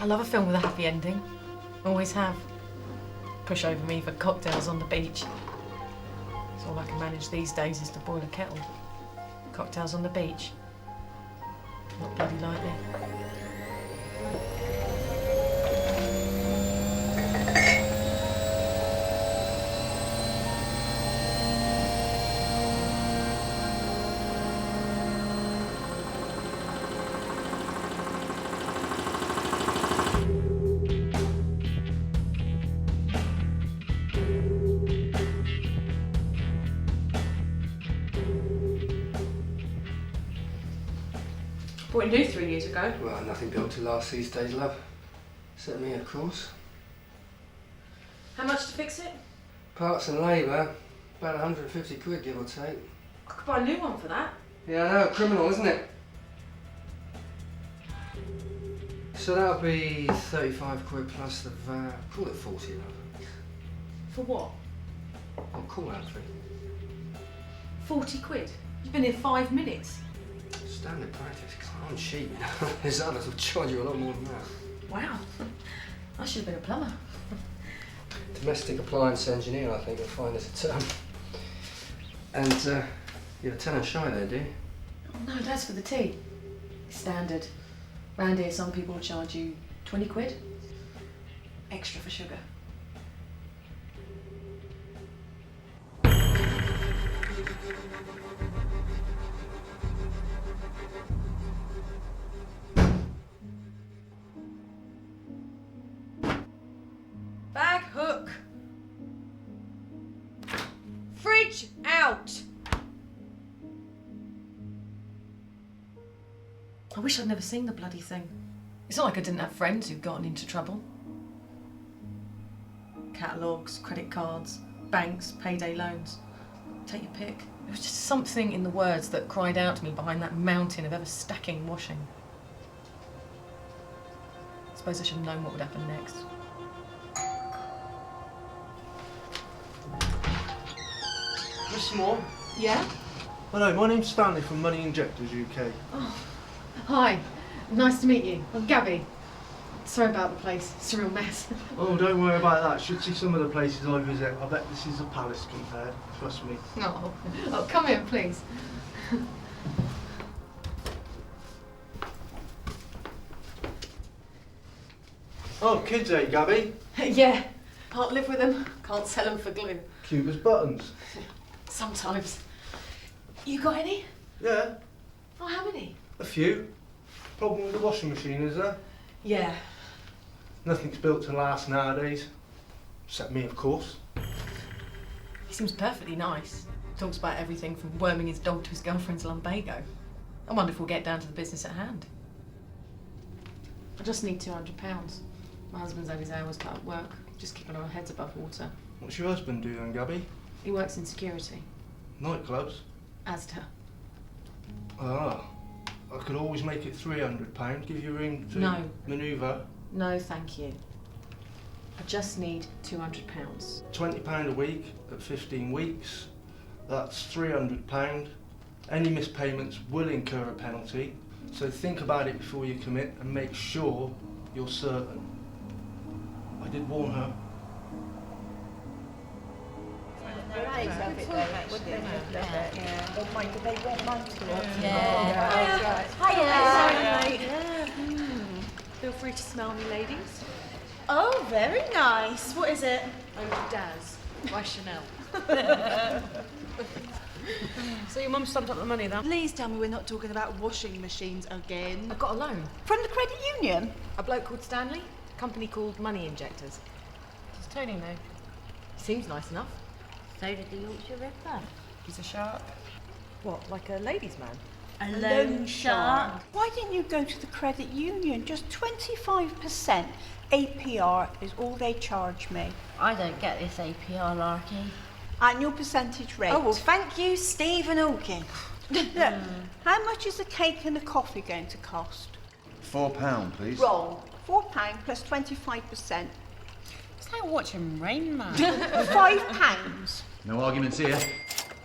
I love a film with a happy ending. Always have. Push over me for cocktails on the beach. It's all I can manage these days is to boil a kettle. Cocktails on the beach. Not bloody likely. What did you do 3 years ago? Well, nothing built to last these days, love. Except me, of course. How much to fix it? Parts and labour, about 150 quid, give or take. I could buy a new one for that. Yeah, I know, criminal, isn't it? So that'll be 35 quid plus the VAT. Call it 40, love. For what? I'll call out for it. 40 quid? You've been here 5 minutes. Standard practice, can't cheat, you know. There's others who'll charge you a lot more than that. Wow. I should have been a plumber. Domestic appliance engineer, I think you'll find is a term. And you're a tenant shy there, do you? Oh, no, that's for the tea. Standard. Round here, some people will charge you 20 quid. Extra for sugar. Bag hook. Fridge out. I wish I'd never seen the bloody thing. It's not like I didn't have friends who'd gotten into trouble. Catalogues, credit cards, banks, payday loans. Take your pick. There was just something in the words that cried out to me behind that mountain of ever stacking washing. I suppose I should have known what would happen next. Miss Moore? Yeah? Hello, my name's Stanley from Money Injectors UK. Oh, hi. Nice to meet you. I'm Gabby. Sorry about the place. It's a real mess. Oh, don't worry about that. Should see some of the places I visit. I bet this is a palace compared. Trust me. Oh, come here, please. Oh, kids, eh, Gabby? Yeah. Can't live with them. Can't sell them for glue. Cute as buttons. Sometimes. You got any? Yeah, Oh, how many? a few. Problem with the washing machine, is there? Yeah. Nothing's built to last nowadays. Except me, of course. He seems perfectly nice. Talks about everything from worming his dog to his girlfriend's lumbago. I wonder if we'll get down to the business at hand. I just need £200. My husband's had his hours cut at work, just keeping our heads above water. What's your husband do then, Gabby? He works in security. Nightclubs? Asda. Ah. I could always make it £300. Give you room to manoeuvre. No, thank you. I just need £200. £20 a week at 15 weeks. That's £300. Any missed payments will incur a penalty. So think about it before you commit and make sure you're certain. I did warn her. Feel free to smell me, ladies. Oh, very nice. What is it? Oh, Daz by Chanel. So your mum stumped up the money then? Please tell me we're not talking about washing machines again. I got a loan. From the credit union? A bloke called Stanley, a company called Money Injectors. Does Tony know? He seems nice enough. So did the Yorkshire Ripper. He's a shark. What, like a ladies' man? A loan shark. Why didn't you go to the credit union? Just 25% APR is all they charge me. I don't get this APR larky. Annual percentage rate. Oh, well, thank you, Stephen Hawking. Look, how much is a cake and a coffee going to cost? £4, please. Wrong. £4 plus 25%. It's like watching Rain Man. £5. No arguments here.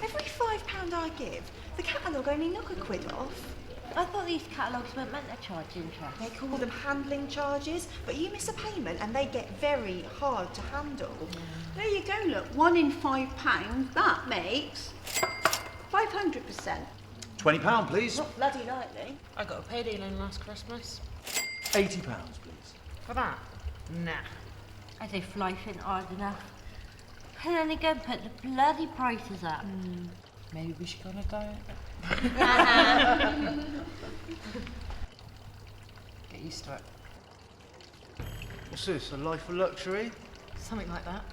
Every £5 I give, the catalogue only knock a quid off. I thought these catalogues weren't meant to charge interest. They call them handling charges, but you miss a payment and they get very hard to handle. There you go, look, £1 in £5, that makes 500%. £20, please. Not bloody likely. I got a payday loan last Christmas. £80, please. For that? Nah. I say life ain't hard enough. And then again, put the bloody prices up. Maybe we should go on a diet. Get used to it. What's this, a life of luxury? Something like that.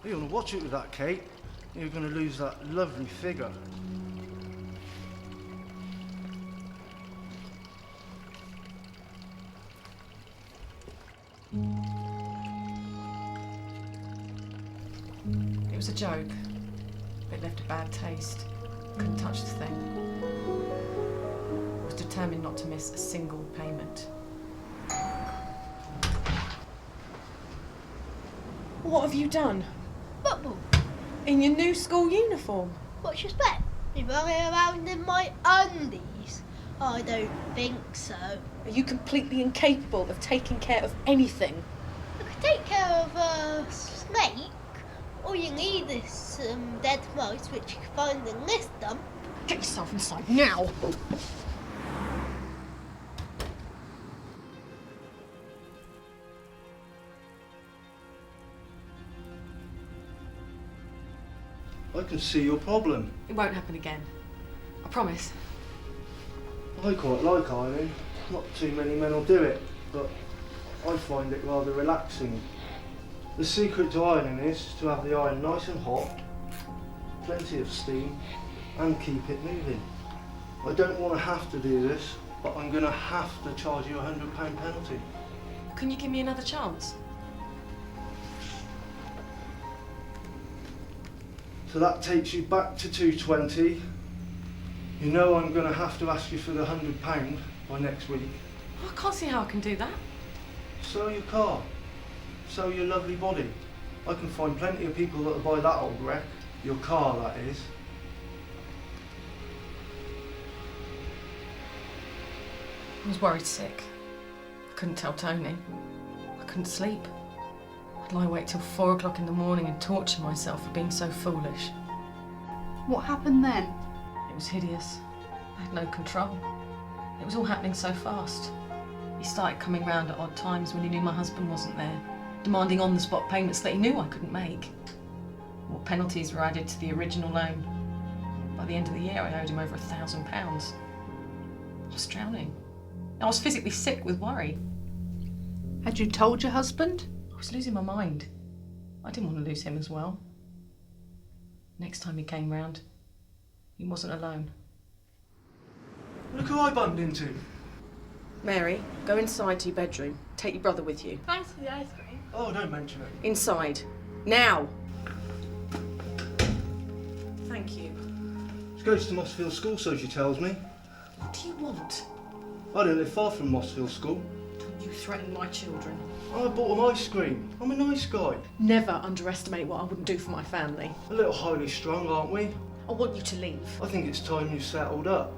You want to watch it with that, Kate? You're going to lose that lovely figure. It was a joke. It left a bad taste. Couldn't touch the thing. I was determined not to miss a single payment. What have you done? Football. In your new school uniform? What do you expect? Me running around in my undies? I don't think so. Are you completely incapable of taking care of anything? I could take care of a snake. All you need is some dead mice which you can find in this dump. Get yourself inside now! I can see your problem. It won't happen again. I promise. I quite like ironing. Not too many men will do it, but I find it rather relaxing. The secret to ironing is to have the iron nice and hot, plenty of steam, and keep it moving. I don't want to have to do this, but I'm going to have to charge you £100 penalty. Can you give me another chance? So that takes you back to 220. You know I'm going to have to ask you for the £100 by next week. I can't see how I can do that. Sell your car. Sell your lovely body. I can find plenty of people that'll buy that old wreck. Your car, that is. I was worried sick. I couldn't tell Tony. I couldn't sleep. I'd lie awake till 4 o'clock in the morning and torture myself for being so foolish. What happened then? It was hideous. I had no control. It was all happening so fast. He started coming round at odd times when he knew my husband wasn't there, demanding on-the-spot payments that he knew I couldn't make. More penalties were added to the original loan. By the end of the year, I owed him over £1,000. I was drowning. I was physically sick with worry. Had you told your husband? I was losing my mind. I didn't want to lose him as well. Next time he came round, he wasn't alone. Look who I bumped into. Mary, go inside to your bedroom. Take your brother with you. Thanks for the ice cream. Oh, don't mention it. Inside. Now! Thank you. She goes to Mossfield School, so she tells me. What do you want? I don't live far from Mossfield School. Don't you threaten my children. I bought them ice cream. I'm a nice guy. Never underestimate what I wouldn't do for my family. A little highly strung, aren't we? I want you to leave. I think it's time you settled up.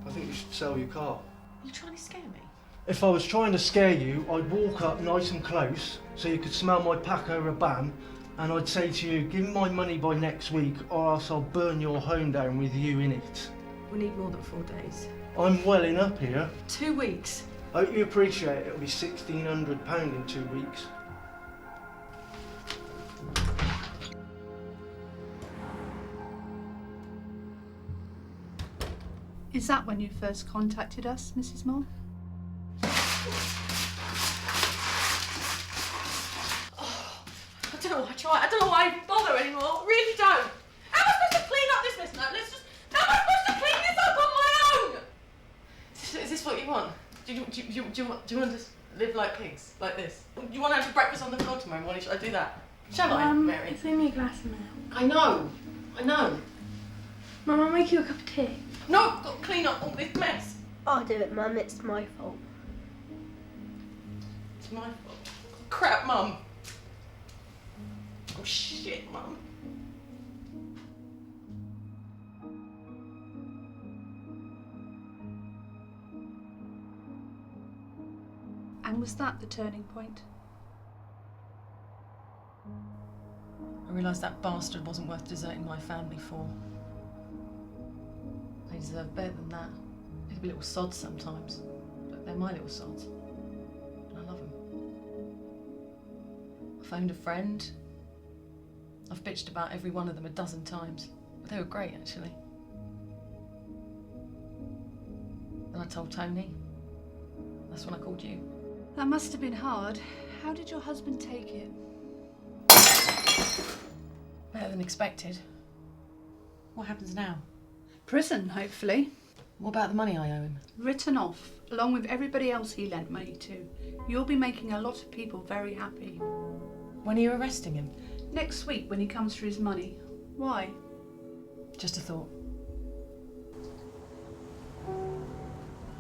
I think you should sell your car. Are you trying to scare me? If I was trying to scare you, I'd walk up nice and close so you could smell my Paco Rabanne, and I'd say to you, give me my money by next week or else I'll burn your home down with you in it. We need more than 4 days. I'm welling up here. 2 weeks. I hope you appreciate it. It'll be £1,600 in 2 weeks. Is that when you first contacted us, Mrs. Moore? I don't know why I try. I don't know why I bother anymore. Really don't. How am I supposed to clean up this mess now? How am I supposed to clean this up on my own? Is this what you want? Do you want to live like pigs, like this? Do you want to have breakfast on the floor tomorrow morning? Should I do that? Shall I, Mary? It's only a glass of milk. I know. Mum, I'll make you a cup of tea. No, I've got to clean up all this mess. I'll do it, Mum. It's my fault. It's my fault. Crap, Mum. Oh shit, Mum. Was that the turning point? I realised that bastard wasn't worth deserting my family for. They deserve better than that. They could be little sods sometimes, but they're my little sods. And I love them. I phoned a friend. I've bitched about every one of them a dozen times, but they were great actually. Then I told Tony. That's when I called you. That must have been hard. How did your husband take it? Better than expected. What happens now? Prison, hopefully. What about the money I owe him? Written off, along with everybody else he lent money to. You'll be making a lot of people very happy. When are you arresting him? Next week when he comes for his money. Why? Just a thought.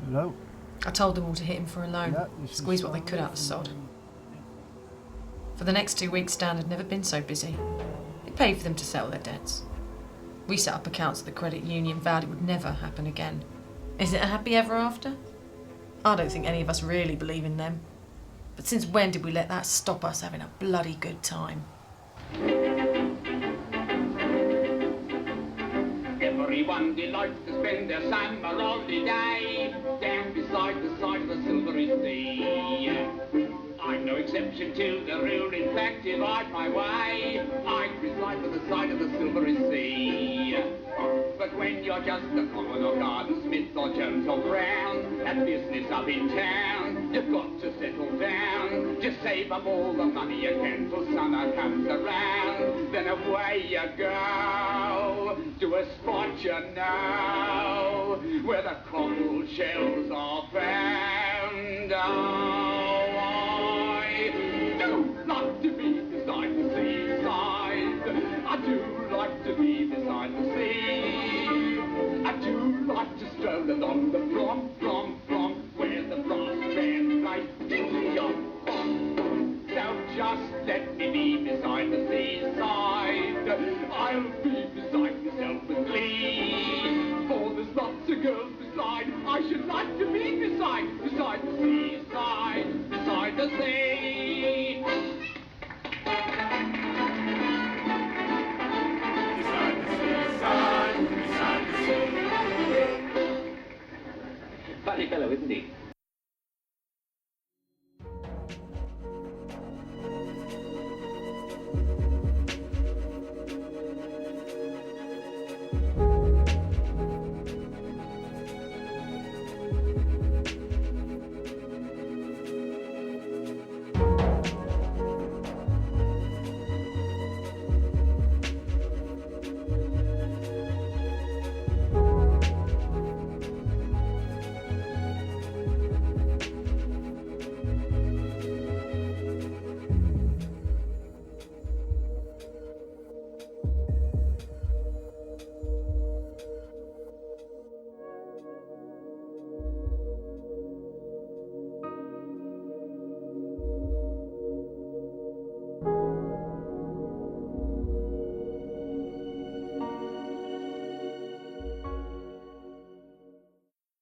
Hello? I told them all to hit him for a loan. Yeah, Squeeze what they could out of sod. For the next 2 weeks, Stan had never been so busy. It paid for them to settle their debts. We set up accounts at the credit union, vowed it would never happen again. Is it a happy ever after? I don't think any of us really believe in them. But since when did we let that stop us having a bloody good time? Everyone delights to spend their summer holiday down beside the side of the silvery sea. I'm no exception to the rule, in fact, if I'd my way, I'd reside by the side of the silvery sea. But when you're just a common or garden smith or Jones or Brown, at business up in town, you've got to settle down. Just save up all the money you can till summer comes around. Then away you go to a spot you know where the cockle shells are found. Oh, I do like to be beside the seaside. I do like to be beside the sea. I do like to stroll along the from, where the brass band plays ding-dong. So just let me be beside the seaside. I'll be beside myself with glee. For there's lots of girls beside. I should like to be beside the seaside, beside the sea. Beside the seaside, beside the sea. Funny fellow, isn't he?